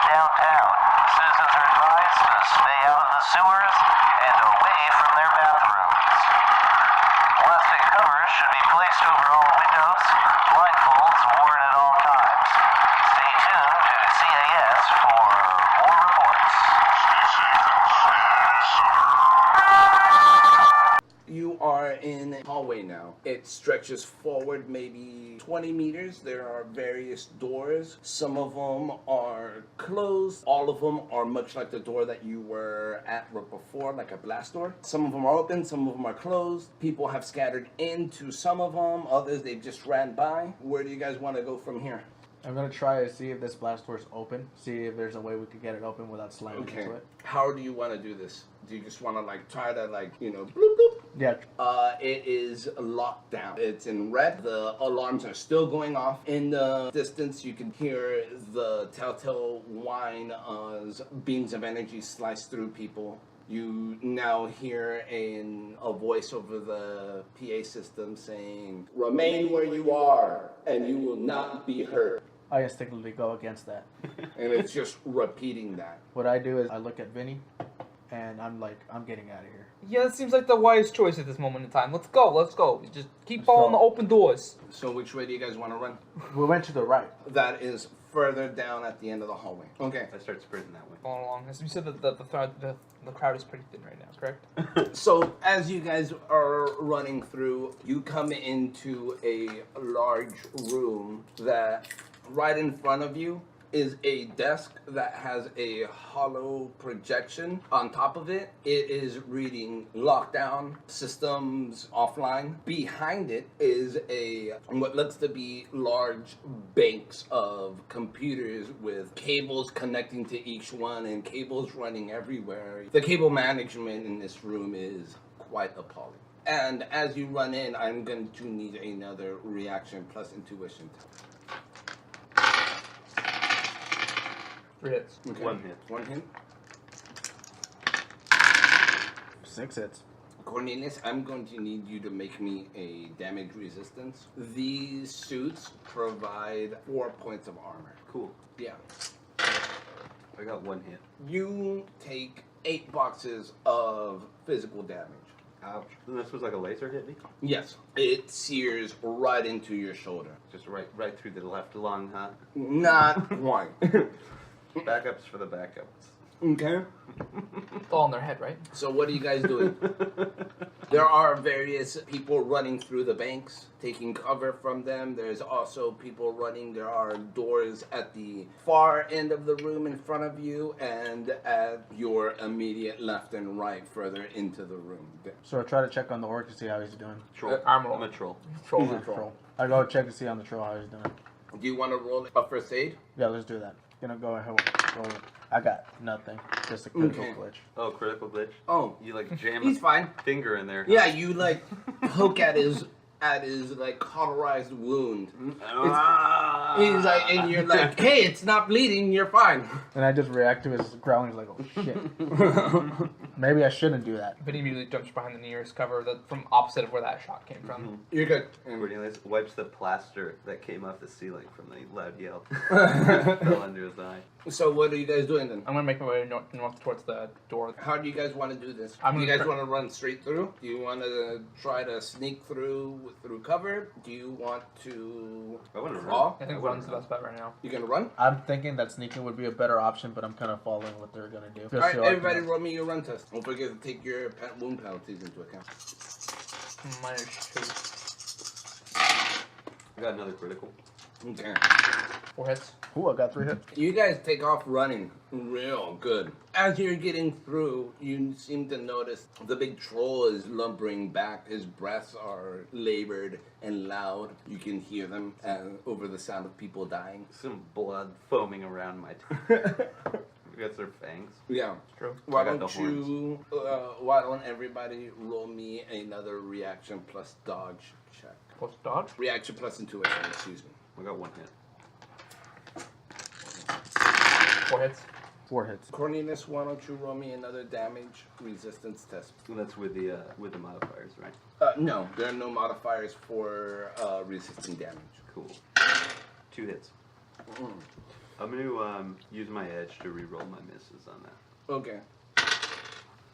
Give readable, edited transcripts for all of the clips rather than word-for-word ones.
downtown. Citizens are advised to stay out of the sewers and away from their bathrooms. Plastic covers should be placed over all windows. Blindfolds worn at all times. Stay tuned to CAS for more reports. You are in a hallway now. It stretches forward maybe 20 meters. There are various doors. Some of them are closed. All of them are much like the door that you were at before, like a blast door. Some of them are open, some of them are closed. People have scattered into some of them. Others, they just ran by. Where do you guys want to go from here? I'm going to try to see if this blast door's open. See if there's a way we could get it open without slamming into it. How do you want to do this? Do you just want to try to bloop bloop? Yeah. It is locked down. It's in red. The alarms are still going off. In the distance, you can hear the telltale whine as beams of energy slice through people. You now hear a voice over the PA system saying, "Remain where you are, and you will not be hurt." I instinctively go against that. And it's just repeating that. What I do is I look at Vinny, and I'm like, I'm getting out of here. Yeah, that seems like the wise choice at this moment in time. Let's go. Just keep following the open doors. So which way do you guys want to run? We went to the right. That is further down at the end of the hallway. Okay. I start sprinting that way. Following along. As you said, the crowd is pretty thin right now, correct? So as you guys are running through, you come into a large room that right in front of you is a desk that has a hollow projection on top of it. It is reading lockdown, systems offline. Behind it is what looks to be large banks of computers with cables connecting to each one and cables running everywhere. The cable management in this room is quite appalling. And as you run in, I'm going to need another reaction plus intuition. 3 hits. Okay. 1 hit. 1 hit. 6 hits. Cornelius, I'm going to need you to make me a damage resistance. These suits provide 4 points of armor. Cool. Yeah. I got 1 hit. You take 8 boxes of physical damage. Ouch. And this was like a laser hit me? Yes. It sears right into your shoulder. Just right through the left lung, huh? Not quite. Backups for the backups. Okay. It's all in their head, right? So what are you guys doing? There are various people running through the banks, taking cover from them. There's also people running. There are doors at the far end of the room in front of you and at your immediate left and right further into the room. So I try to check on the orc to see how he's doing. Troll. I'm a troll. Troll. He's a troll. I go check to see on the troll how he's doing. Do you want to roll a first aid? Yeah, let's do that. Gonna go ahead. Roll. I got nothing. Just a critical Okay. glitch. Oh, critical glitch? Oh, You jam he's a fine. finger in there. Yeah, you poke at his cauterized wound. He's and you're like, hey, it's not bleeding, you're fine. And I just react to his growling. He's like, oh shit. Maybe I shouldn't do that. Vinny immediately jumps behind the nearest cover from opposite of where that shot came from. You're good. Cornelius wipes the plaster that came off the ceiling from the loud yell. Fell under his eye. So what are you guys doing then? I'm gonna make my way north towards the door. How do you guys want to do this? I'm Do you gonna guys try- want to run straight through? Do you want to try to sneak through cover? Do you want to I want to crawl? I think run's the best bet right now. You gonna run? I'm thinking that sneaking would be a better option, but I'm kind of following what they're gonna do. All right, everybody, roll me your run test. Don't forget to take your wound penalties into account. -2. I got another critical. Okay. 4 hits. Ooh, I got 3 hits. You guys take off running real good. As you're getting through, you seem to notice the big troll is lumbering back. His breaths are labored and loud. You can hear them over the sound of people dying. Some blood foaming around my That's their fangs. Yeah. True. Why I got don't the you, why don't everybody roll me another reaction plus dodge check. Plus dodge. Reaction plus intuition, excuse me. I got 1 hit. 4 hits. 4 hits. Cornelius, why don't you roll me another damage resistance test? That's with the modifiers, right? No, there are no modifiers for resisting damage. Cool. 2 hits. I'm gonna use my edge to re-roll my misses on that. Okay.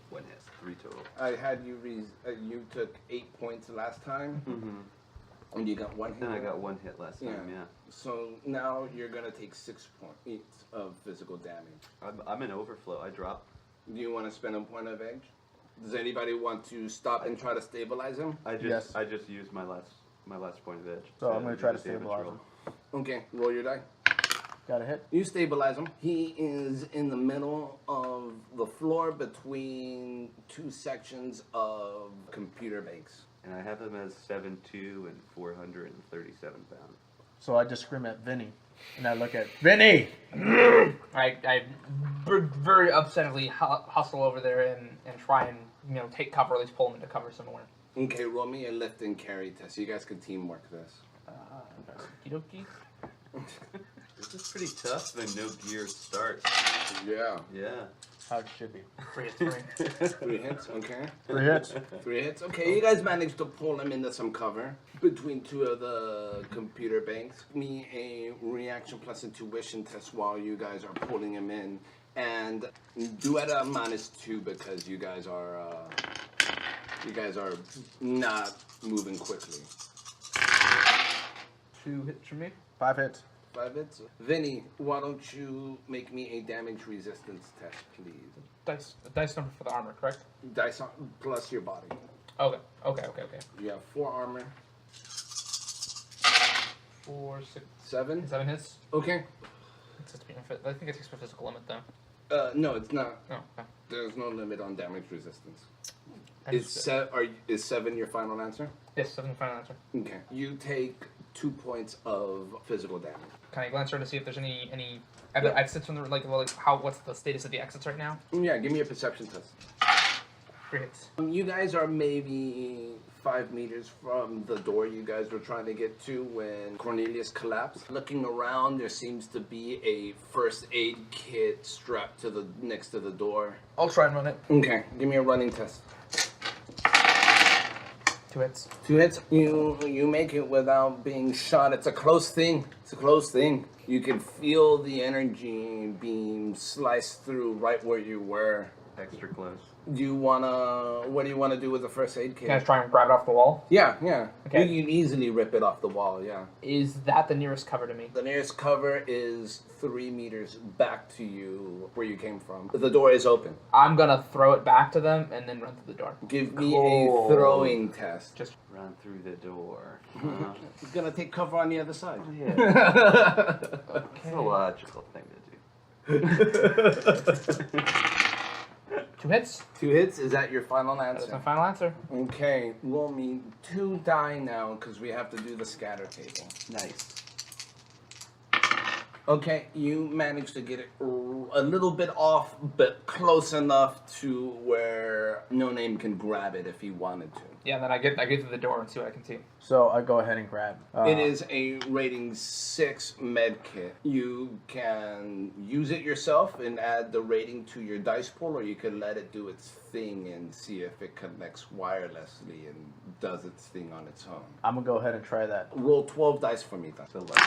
1 hit, 3 total. I had you you took 8 points last time, Mm-hmm. and you got 1 hit. Then I got 1 hit last time. Yeah. So now you're gonna take 6 points of physical damage. I'm in overflow. I drop. Do you want to spend a point of edge? Does anybody want to stop and try to stabilize him? I just used my last point of edge. So I'm gonna try to do the damage stabilize roll. him. Okay, roll your die. Got a hit. You stabilize him. He is in the middle of the floor between 2 sections of computer banks. And I have him as 7'2" and 437 pounds. So I just scream at Vinny, and I look at Vinny. I very upsettingly hustle over there and try and take cover, or at least pull him into cover somewhere. Okay, roll me a lift and carry test. You guys can teamwork this. Okie This is pretty tough when no gear starts. Yeah. Yeah. How it should be. 3 hits for me. 3 hits, okay. 3 hits. 3 hits. Okay, you guys managed to pull him into some cover between 2 of the computer banks. Give me a reaction plus intuition test while you guys are pulling him in. And do it at a -2 because you guys are not moving quickly. 2 hits for me. 5 hits. 5 hits. Vinny, why don't you make me a damage resistance test, please? Dice number for the armor, correct? Dice plus your body. Okay. You have 4 armor. 4, 6, 7. 7 hits. Okay. I think it takes my physical limit though. No, it's not. Oh, okay. There's no limit on damage resistance. Understood. Is 7 your final answer? Yes, 7 is the final answer. Okay. You take 2 points of physical damage. Can I glance around to see if there's any other exits from the what's the status of the exits right now? Yeah, give me a perception test. 3 hits. You guys are maybe 5 meters from the door you guys were trying to get to when Cornelius collapsed. Looking around, there seems to be a first aid kit strapped to next to the door. I'll try and run it. Okay, give me a running test. 2 hits. 2 hits. You make it without being shot. It's a close thing. You can feel the energy beam slice through right where you were. Extra close. What do you want to do with the first aid kit? Can I try and grab it off the wall? Yeah. Okay. You can easily rip it off the wall, yeah. Is that the nearest cover to me? The nearest cover is 3 meters back to you where you came from. The door is open. I'm gonna throw it back to them and then run through the door. Give me a throwing test. Just Run through the door. He's gonna take cover on the other side. Yeah. That's a logical thing to do. 2 hits. 2 hits, is that your final That's my answer? final answer. Okay, roll me 2 die now because we have to do the scatter table. Nice. Okay, you managed to get it a little bit off, but close enough to where NoName can grab it if he wanted to. Yeah, and then I get to the door and see what I can see. So I go ahead and grab. It is a rating 6 med kit. You can use it yourself and add the rating to your dice pool, or you can let it do its thing and see if it connects wirelessly and does its thing on its own. I'm gonna go ahead and try that. Roll 12 dice for me, then. So lucky.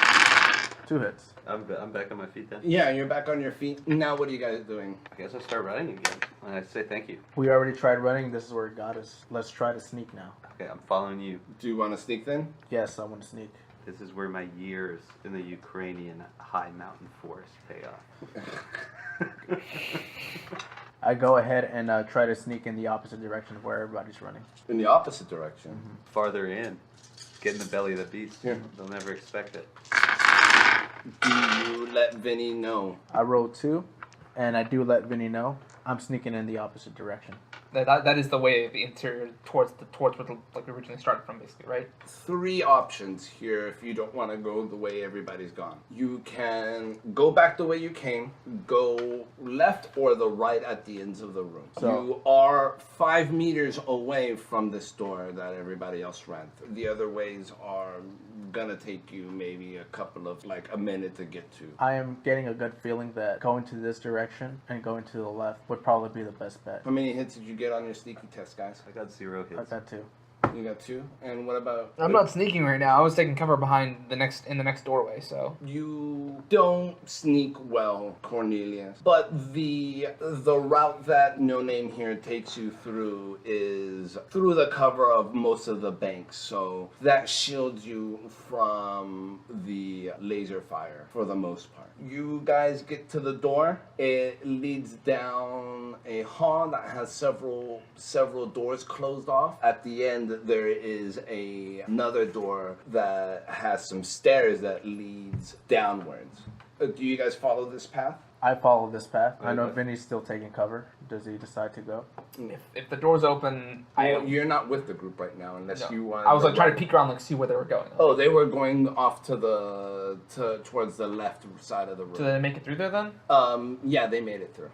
2 hits. I'm back on my feet then. Yeah, you're back on your feet. Now what are you guys doing? I guess I'll start running again. And I say thank you. We already tried running. This is where it got us. Let's try to sneak now. Okay, I'm following you. Do you want to sneak then? Yes, I want to sneak. This is where my years in the Ukrainian high mountain forest pay off. I go ahead and try to sneak in the opposite direction of where everybody's running. In the opposite direction. Farther in. Get in the belly of the beast. Yeah. They'll never expect it. Do you let Vinny know? I rolled 2, and I do let Vinny know. I'm sneaking in the opposite direction. That is the way, the interior towards where we originally started from, basically, right? 3 options here if you don't want to go the way everybody's gone. You can go back the way you came, go left or the right at the ends of the room. So- You are 5 meters away from this door that everybody else ran through. The other ways are gonna take you maybe a minute to get to. I am getting a good feeling that going to this direction and going to the left would probably be the best bet. How many hits did you get on your sneaky test, guys? I got 0 I hits. got 2. You got 2. And what about? I'm not sneaking right now. I was taking cover behind the next doorway. So You don't sneak well, Cornelius. But the route that NoName here takes you through is through the cover of most of the banks. So that shields you from the laser fire for the most part. You guys get to the door. It leads down a hall that has several doors closed off. At the end, there is another door that has some stairs that leads downwards. Do you guys follow this path? I follow this path. I know Okay. Vinny's still taking cover. Does he decide to go? if the door's open, You're not with the group right now, unless no. you want. I was like trying to peek around, like see where they were going. Oh, they were going off towards the left side of the room. Did they make it through there then? Yeah, they made it through.